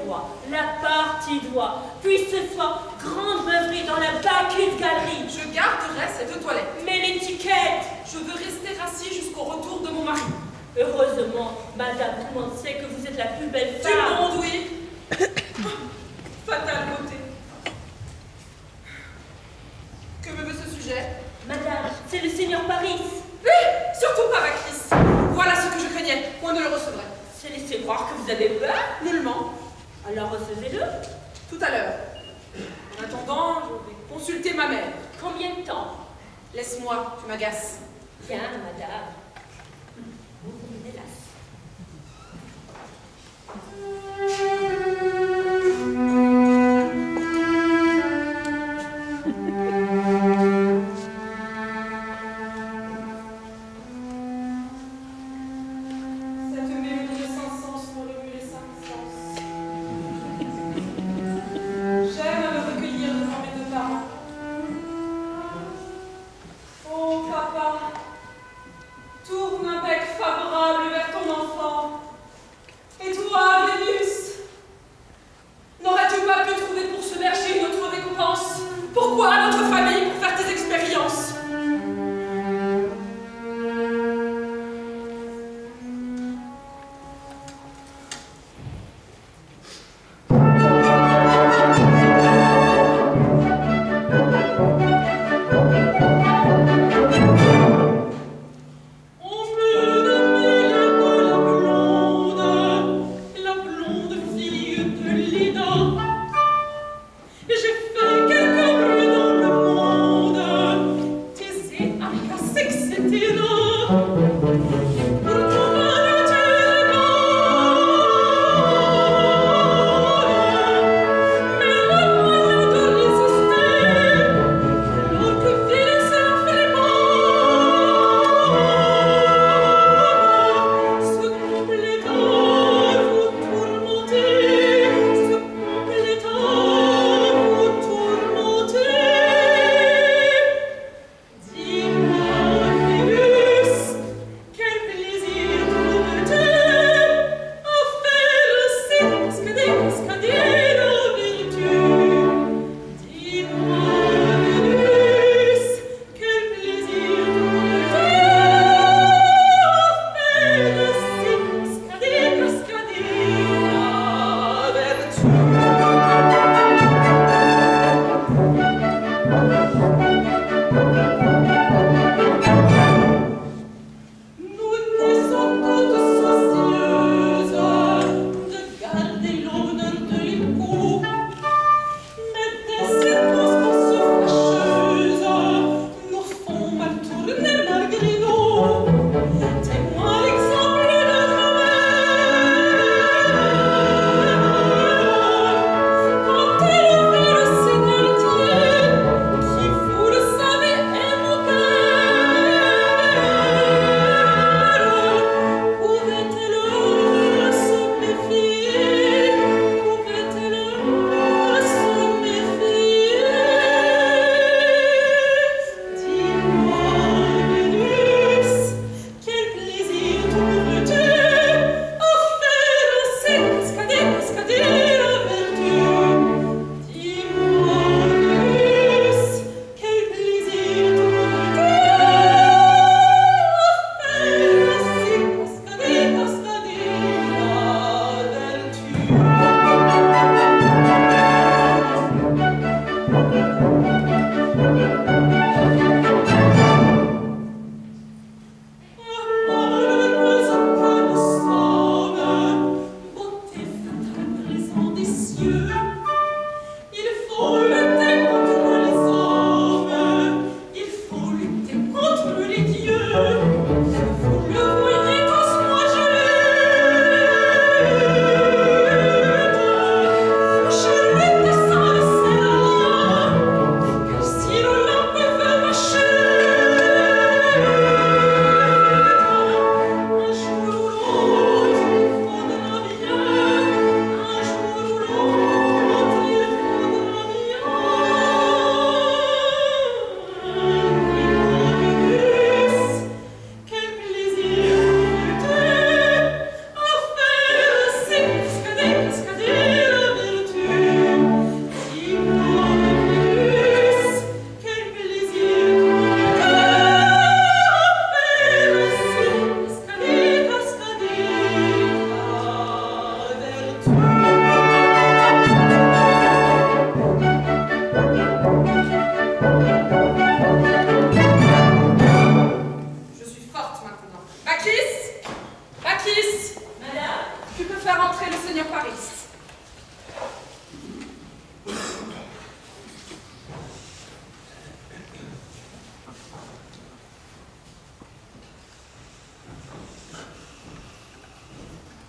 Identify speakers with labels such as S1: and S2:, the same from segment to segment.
S1: roi, la partie doigt, puis ce soir, grande beuverie dans la Bacchus Galerie.
S2: Je garderai cette toilette.
S1: Mais l'étiquette!
S2: Je veux rester assis jusqu'au retour de mon mari.
S1: Heureusement, madame, tout le monde sait que vous êtes la plus belle femme.
S2: Du monde, oui. Fatale beauté. Que me veut ce sujet?
S1: Madame, c'est le seigneur Paris.
S2: Surtout pas Bacchus. Voilà ce que je craignais. Point ne le recevrai.
S1: C'est laisser croire que vous avez peur.
S2: Nullement.
S1: Alors recevez-le.
S2: Tout à l'heure. En attendant, je vais consulter ma mère.
S1: Combien de temps?
S2: Laisse-moi, tu m'agaces.
S1: Bien, madame. Vous me délasse.
S2: Paris.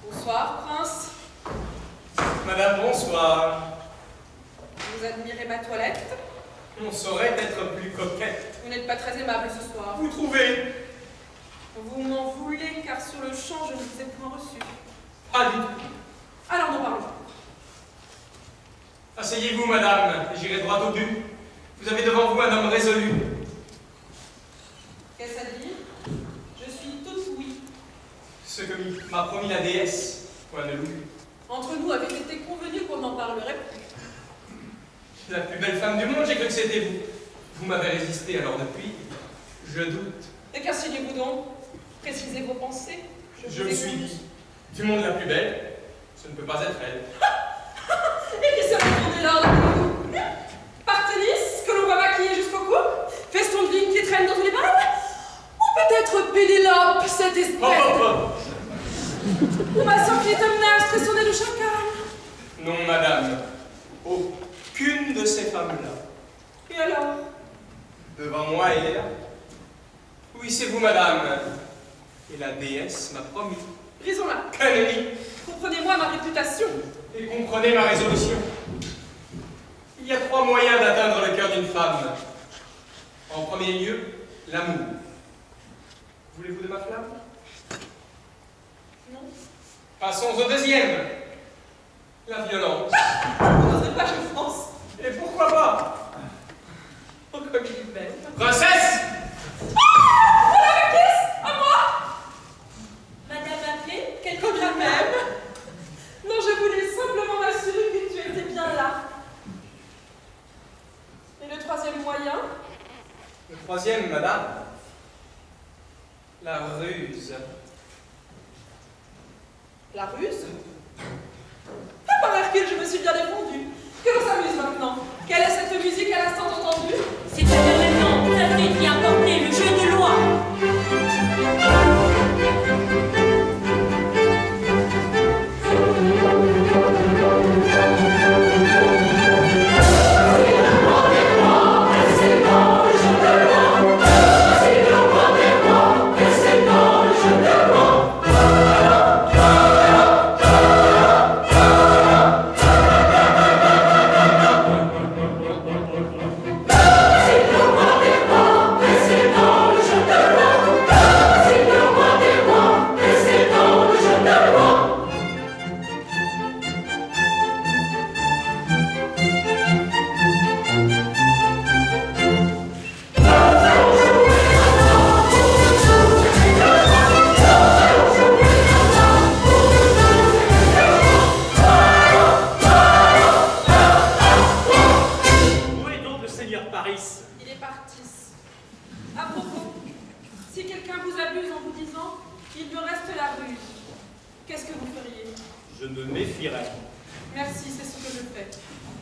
S2: Bonsoir, prince.
S3: Madame, bonsoir.
S2: Vous admirez ma toilette?
S3: On saurait être plus coquette.
S2: Vous n'êtes pas très aimable ce soir.
S3: Vous trouvez?
S2: Vous m'en voulez car sur le champ je ne vous ai point reçu.
S3: Pas du tout.
S2: Alors nous parlons.
S3: Asseyez-vous, madame, et j'irai droit au but. Vous avez devant vous un homme résolu.
S2: Qu'est-ce à dire? Je suis toute oui.
S3: Ce que m'a promis la déesse, point de loup.
S2: Entre nous avait été convenu qu'on n'en parlerait plus.
S3: La plus belle femme du monde, j'ai cru que c'était vous. Vous m'avez résisté, alors depuis, je doute.
S2: Et qu'insinuez-vous donc? Précisez vos pensées.
S3: Je me suis dit, du monde la plus belle, ce ne peut pas être elle.
S2: Et qui serait tourné là avec vous? Parthenis, que l'on voit maquillée jusqu'au cou? Feston de vigne qui traîne dans tous les balles? Ou peut-être Pénélope, cette espèce Ou ma sœur Clytemnestre et son nez de chacal?
S3: Non, madame, aucune de ces femmes-là.
S2: Et alors?
S3: Devant moi, elle est là. Oui, c'est vous, madame. Et la déesse m'a promis.
S2: Brisons-la.
S3: Connerie.
S2: Comprenez-moi ma réputation.
S3: Et comprenez ma résolution. Il y a 3 moyens d'atteindre le cœur d'une femme. En premier lieu, l'amour. Voulez-vous de ma flamme?
S2: Non.
S3: Passons au deuxième. La violence.
S2: Vous n'osez pas, je pense.
S3: Et pourquoi pas?
S2: Oh, comme il est belle.
S3: Princesse!
S2: Voilà ma caisse! À moi!
S1: Madame appelée, quelque
S2: Comme
S1: chose
S2: la même. Non, je voulais simplement m'assurer que tu étais bien là. Et le troisième moyen?
S3: Le troisième, madame. La ruse.
S2: La ruse? Ah, par Hercule, je me suis bien défendue. Que l'on s'amuse maintenant. Quelle est cette musique à l'instant entendue?
S1: C'est-à-dire maintenant, ça fait qui a porté le jeu de loi.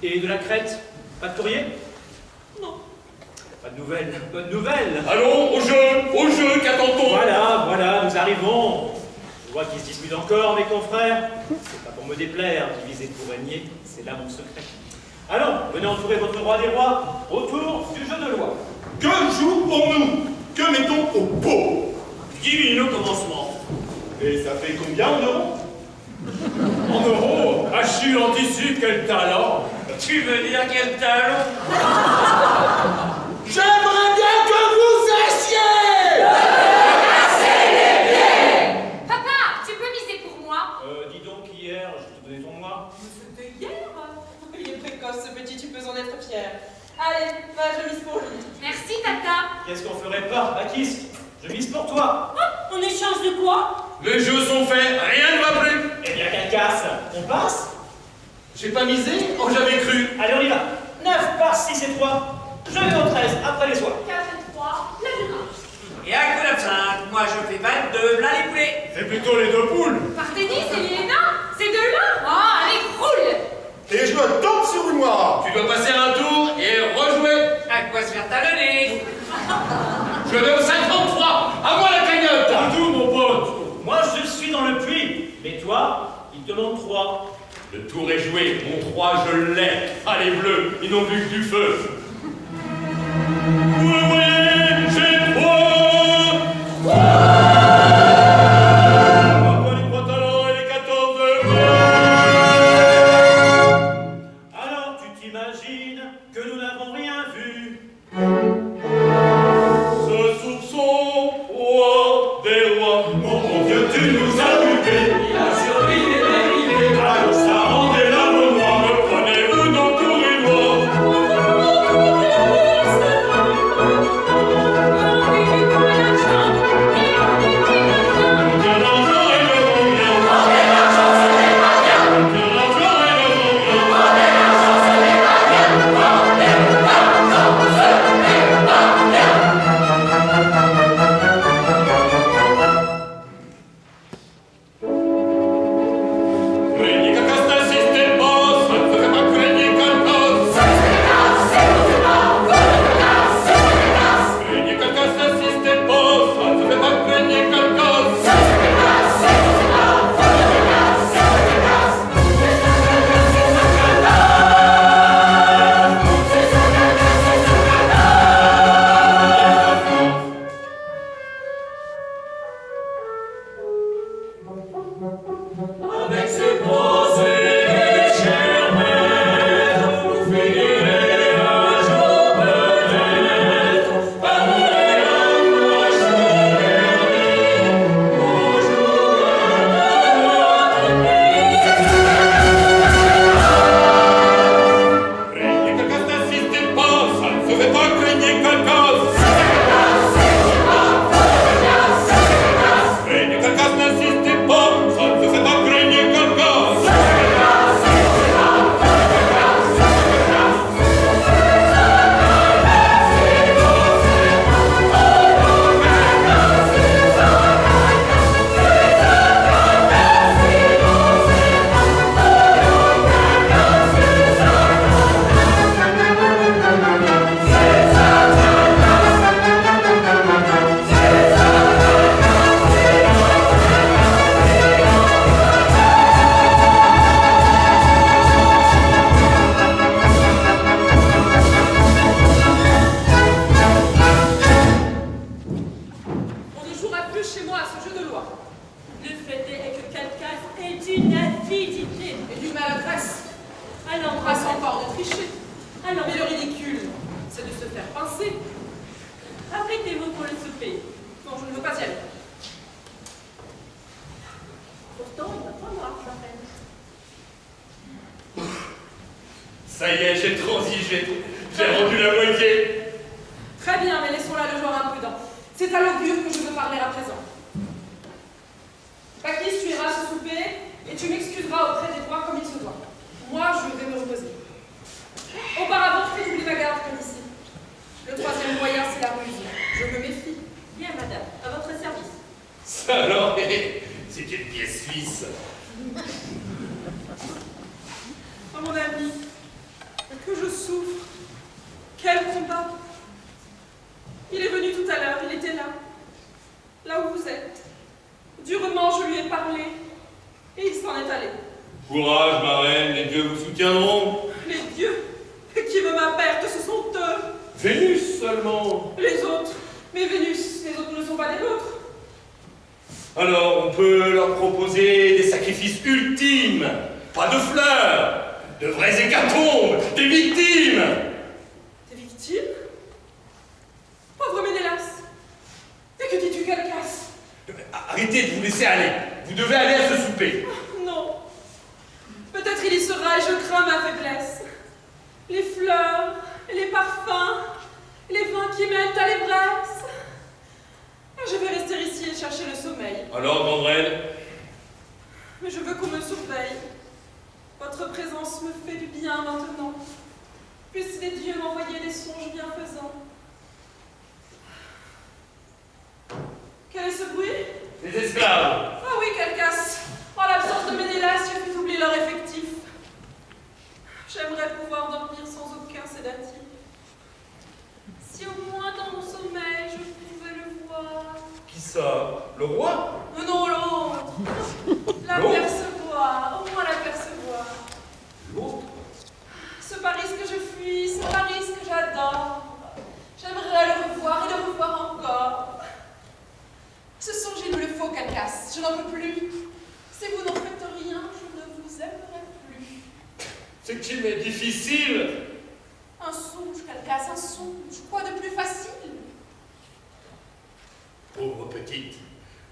S4: Et de la Crète? Pas de courrier?
S2: Non.
S4: Pas de nouvelles, bonne nouvelle.
S5: Allons, au jeu, qu'attend-on?
S4: Voilà, nous arrivons. Je vois qu'ils se disputent encore, mes confrères. C'est pas pour me déplaire, diviser pour régner, c'est là mon secret. Allons, venez entourer votre roi des rois autour du jeu de loi.
S5: Que jouons-nous? Que mettons au pot?
S4: 10 000 au commencement.
S5: Et ça fait combien en euros?
S4: En euros, Achille anticipe, quel talent! Tu veux dire quel talent?
S5: J'aimerais bien que vous sachiez!
S6: Casser les pieds! Papa, tu peux miser pour moi?
S4: Dis donc, hier, je te donnais ton mois.
S2: C'était hier? Il est précoce ce petit, tu peux en être fier. Allez, va, je mise pour lui.
S6: Merci, tata.
S4: Qu'est-ce qu'on ferait pas, Bacchis? Je mise pour toi.
S1: Ah, en échange de quoi?
S5: Les jeux sont faits, rien ne va plus!
S4: Eh bien, qu'elle casse. On passe?
S5: J'ai pas misé? Oh, j'avais cru!
S4: Allez, on y va. 9 par 6 et 3. Je vais au 13, après les soirs.
S6: 4 et 3, la demain.
S7: Et à coup de 5, moi je fais 22, là les poulets.
S5: C'est plutôt les 2 poules!
S6: Parthenis et Liléna, c'est de là. Oh, allez, roule.
S5: Et je tombe sur une noire! Tu dois passer un tour et rejouer!
S7: À quoi se faire talonner?
S5: Je vais au 53! À moi la cagnotte!
S4: Tout, mon pote. Moi, je suis dans le puits. Mais toi, il te manque 3.
S5: Le tour est joué, mon 3 je l'ai. Ah les bleus, ils n'ont vu que du feu. Vous le voyez, j'ai 3. Les 3 talents et les 14
S4: Alors tu t'imagines que nous n'avons rien vu.
S5: Ce soupçon, roi des rois. Mon Dieu, tu nous as dupés.
S3: Il a surpris les dérivés.
S5: Alors ça rend des larmes noires. Me prenez-vous dans tout les doigts. Ça y est, j'ai transigé. J'ai rendu la moitié.
S2: Très bien, mais laissons là le genre imprudent. C'est à l'augure que je veux parler à présent. Pakis, tu iras ce souper et tu m'excuseras auprès des rois comme il se doit. Moi, je vais me reposer. Auparavant, fais oublier ma garde comme ici. Le troisième moyen, c'est la ruse. Je me méfie.
S1: Bien, madame, à votre service.
S5: Ça alors, c'est une pièce suisse.
S2: Oh mon ami, que je souffre. Quel combat. Il est venu tout à l'heure, il était là. Là où vous êtes. Durement, je lui ai parlé. Et il s'en est allé.
S5: Courage, ma reine, les dieux vous soutiendront.
S2: Les dieux qui veut ma perte, ce sont eux.
S5: Vénus seulement.
S2: Les autres. Mais Vénus, les autres ne sont pas des vôtres.
S5: Alors, on peut leur proposer des sacrifices ultimes. Pas de fleurs. De vraies hécatombes. Des victimes.
S2: Des victimes? Pauvre Ménélas. Et que dis-tu, Calchas?
S5: Arrêtez de vous laisser aller. Vous devez aller à ce souper.
S2: Non. Peut-être il y sera et je crains ma faiblesse. Les fleurs, les parfums, les vins qui mènent à l'ivresse. Je vais rester ici et chercher le sommeil.
S5: Alors, Gandrel?
S2: Mais je veux qu'on me surveille. Votre présence me fait du bien maintenant. Puissent les dieux m'envoyer des songes bienfaisants. Quel est ce bruit?
S5: Les esclaves.
S2: Ah oui, Calchas. En l'absence de Ménélas, j'ai pu oublier leur effectif. J'aimerais pouvoir dormir sans aucun sédatif. Si au moins dans mon sommeil, je pouvais le voir.
S5: Qui ça? Le roi?
S2: Non, l'autre. L'apercevoir, au moins l'apercevoir.
S5: C'est qu'il m'est difficile.
S2: Un songe, Calcas, un songe. Quoi de plus facile?
S5: Pauvre petite,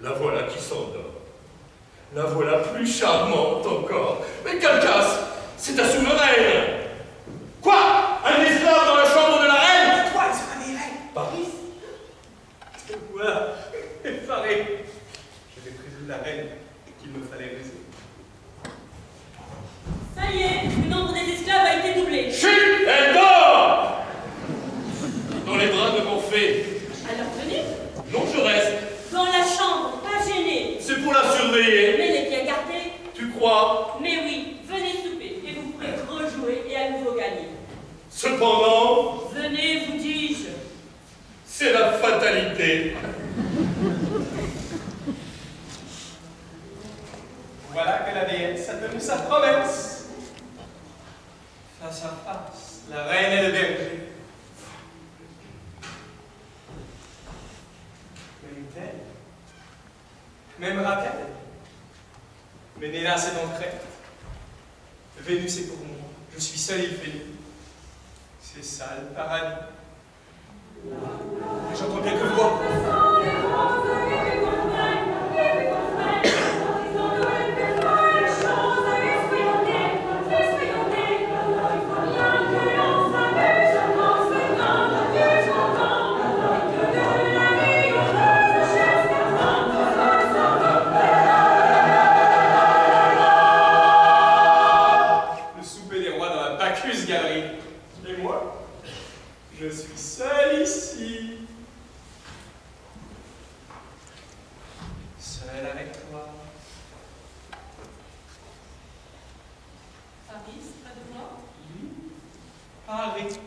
S5: la voilà qui s'endort. La voilà plus charmante encore. Mais Calcas, c'est ta souveraine. Quoi? Un esclave dans la chambre de la reine?
S3: Toi, elle se réveillerait.
S5: Paris?
S3: Te voilà, effaré. Je vais présoudre la reine qu'il me fallait résoudre.
S1: Ça y est, le nombre des esclaves a été doublé.
S5: Chut! Elle dort! Dans les bras de Morphée.
S1: Alors venez,
S5: Non, je reste.
S1: dans la chambre, pas gêné.
S5: C'est pour la surveiller.
S1: Mais les pieds gardés.
S5: Tu crois?
S1: Mais oui, venez souper et vous pourrez rejouer et à nouveau gagner.
S5: Cependant,
S1: Venez, vous dis-je.
S5: c'est la fatalité.
S3: Voilà que la déesse a tenu sa promesse. Face à face, la reine et le berger. M'aime-t-elle? M'aimera-t-elle? Mais Néla, c'est donc crête. Vénus est pour moi. Je suis seul et fini. C'est ça le paradis. Et j'entends quelques voix. Et moi, je suis seul ici. Seul avec toi.
S2: Paris, près de moi.
S3: Oui, Paris.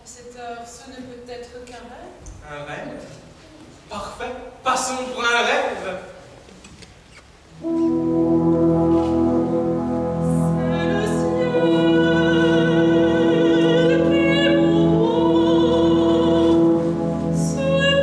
S2: À cette heure, ce ne peut être qu'un rêve.
S3: Un rêve? Parfait. Passons pour un rêve.
S2: Soleil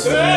S3: C'est